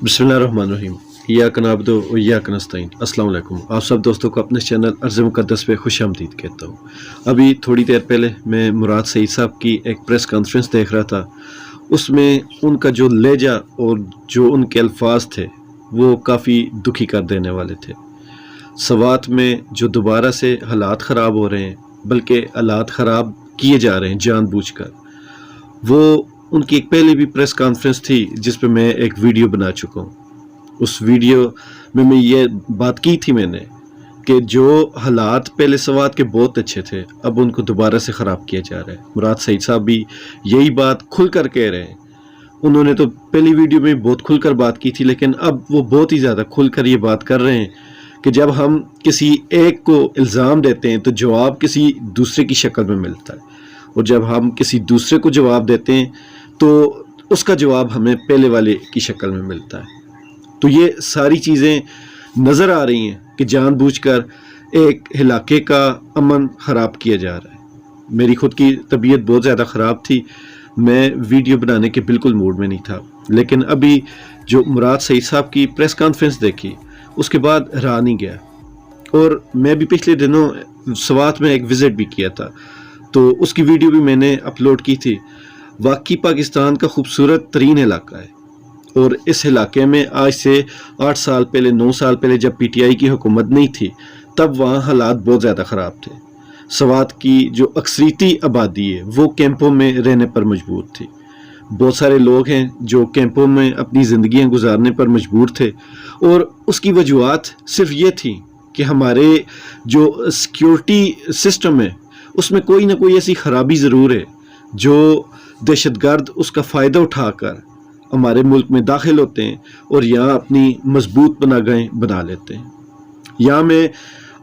बिस्मिल्लाहिर्रहमानिर्रहीम। इय्याका नअबुदु व इय्याका नस्तईन। अस्सलाम वालेकुम। आप सब दोस्तों को अपने चैनल अर्ज़ मुक़द्दस पे खुशामदीद कहता हूँ। अभी थोड़ी देर पहले मैं मुराद सईद साहब की एक प्रेस कॉन्फ्रेंस देख रहा था। उसमें उनका जो लहजा और जो उनके अल्फाज थे वो काफ़ी दुखी कर देने वाले थे। सवात में जो दोबारा से हालात ख़राब हो रहे हैं, बल्कि हालात ख़राब किए जा रहे हैं जानबूझकर। वो उनकी एक पहले भी प्रेस कॉन्फ्रेंस थी जिस पे मैं एक वीडियो बना चुका हूँ। उस वीडियो में मैं ये बात की थी मैंने कि जो हालात पहले सवात के बहुत अच्छे थे, अब उनको दोबारा से ख़राब किया जा रहा है। मुराद सईद साहब भी यही बात खुल कर कह रहे हैं। उन्होंने तो पहली वीडियो में बहुत खुल कर बात की थी, लेकिन अब वो बहुत ही ज़्यादा खुल कर ये बात कर रहे हैं कि जब हम किसी एक को इल्ज़ाम देते हैं तो जवाब किसी दूसरे की शक्ल में मिलता है, और जब हम किसी दूसरे को जवाब देते हैं तो उसका जवाब हमें पहले वाले की शक्ल में मिलता है। तो ये सारी चीज़ें नज़र आ रही हैं कि जानबूझकर एक इलाके का अमन ख़राब किया जा रहा है। मेरी खुद की तबीयत बहुत ज़्यादा ख़राब थी, मैं वीडियो बनाने के बिल्कुल मूड में नहीं था, लेकिन अभी जो मुराद सईद साहब की प्रेस कॉन्फ्रेंस देखी उसके बाद रहा नहीं गया। और मैं भी पिछले दिनों सवात में एक विज़िट भी किया था, तो उसकी वीडियो भी मैंने अपलोड की थी। वाकई पाकिस्तान का खूबसूरत तरीन इलाका है, और इस इलाके में आज से 8 साल पहले 9 साल पहले जब पीटीआई की हुकूमत नहीं थी, तब वहाँ हालात बहुत ज़्यादा ख़राब थे। सवात की जो अक्सरीती आबादी है वो कैंपों में रहने पर मजबूर थी। बहुत सारे लोग हैं जो कैंपों में अपनी ज़िंदगियाँ गुजारने पर मजबूर थे, और उसकी वजूहत सिर्फ ये थी कि हमारे जो सिक्योरिटी सिस्टम है उसमें कोई ना कोई ऐसी ख़राबी ज़रूर है जो दहशतगर्द उसका फ़ायदा उठाकर हमारे मुल्क में दाखिल होते हैं और यहाँ अपनी मजबूत पनाहगाहें बना लेते हैं। यहाँ मैं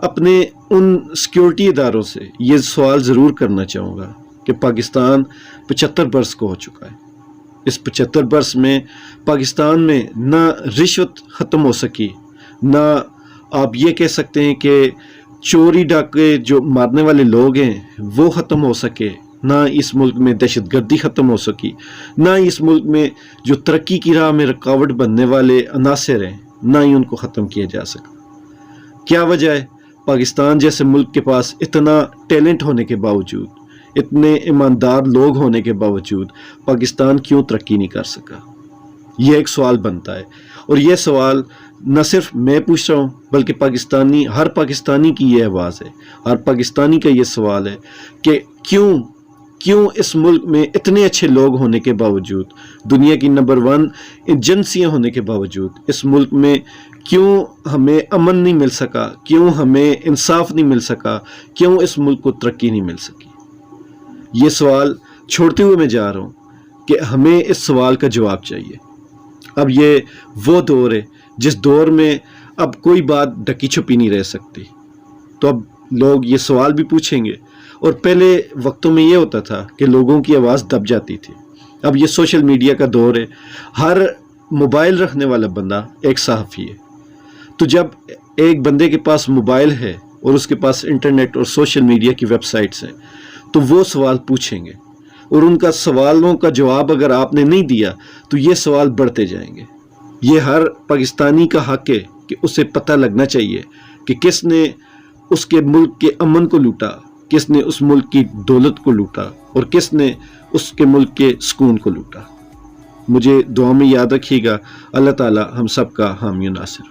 अपने उन सिक्योरिटी इदारों से ये सवाल ज़रूर करना चाहूँगा कि पाकिस्तान 75 बरस को हो चुका है। इस 75 बरस में पाकिस्तान में ना रिश्वत ख़त्म हो सकी, ना आप ये कह सकते हैं कि चोरी डाके जो मारने वाले लोग हैं वो ख़त्म हो सके, ना इस मुल्क में दहशतगर्दी ख़त्म हो सकी, ना इस मुल्क में जो तरक्की की राह में रुकावट बनने वाले अनासर हैं, ना ही उनको ख़त्म किया जा सका। क्या वजह है? पाकिस्तान जैसे मुल्क के पास इतना टैलेंट होने के बावजूद, इतने ईमानदार लोग होने के बावजूद पाकिस्तान क्यों तरक्की नहीं कर सका? ये एक सवाल बनता है, और यह सवाल न सिर्फ मैं पूछ रहा हूँ बल्कि हर पाकिस्तानी की ये आवाज़ है, हर पाकिस्तानी का ये सवाल है कि क्यों इस मुल्क में इतने अच्छे लोग होने के बावजूद, दुनिया की नंबर 1 एजेंसियाँ होने के बावजूद, इस मुल्क में क्यों हमें अमन नहीं मिल सका, क्यों हमें इंसाफ नहीं मिल सका, क्यों इस मुल्क को तरक्की नहीं मिल सकी? ये सवाल छोड़ते हुए मैं जा रहा हूँ कि हमें इस सवाल का जवाब चाहिए। अब ये वो दौर है जिस दौर में अब कोई बात ढकी छुपी नहीं रह सकती, तो अब लोग ये सवाल भी पूछेंगे। और पहले वक्तों में ये होता था कि लोगों की आवाज़ दब जाती थी। अब ये सोशल मीडिया का दौर है, हर मोबाइल रखने वाला बंदा एक सहाफ़ी है। तो जब एक बंदे के पास मोबाइल है और उसके पास इंटरनेट और सोशल मीडिया की वेबसाइट्स हैं, तो वो सवाल पूछेंगे, और उनका सवालों का जवाब अगर आपने नहीं दिया तो ये सवाल बढ़ते जाएंगे। ये हर पाकिस्तानी का हक है कि उसे पता लगना चाहिए कि किसने उसके मुल्क के अमन को लूटा, किसने उस मुल्क की दौलत को लूटा, और किसने उसके मुल्क के सुकून को लूटा। मुझे दुआ में याद रखिएगा। अल्लाह ताला हम सब का हामी नासिर।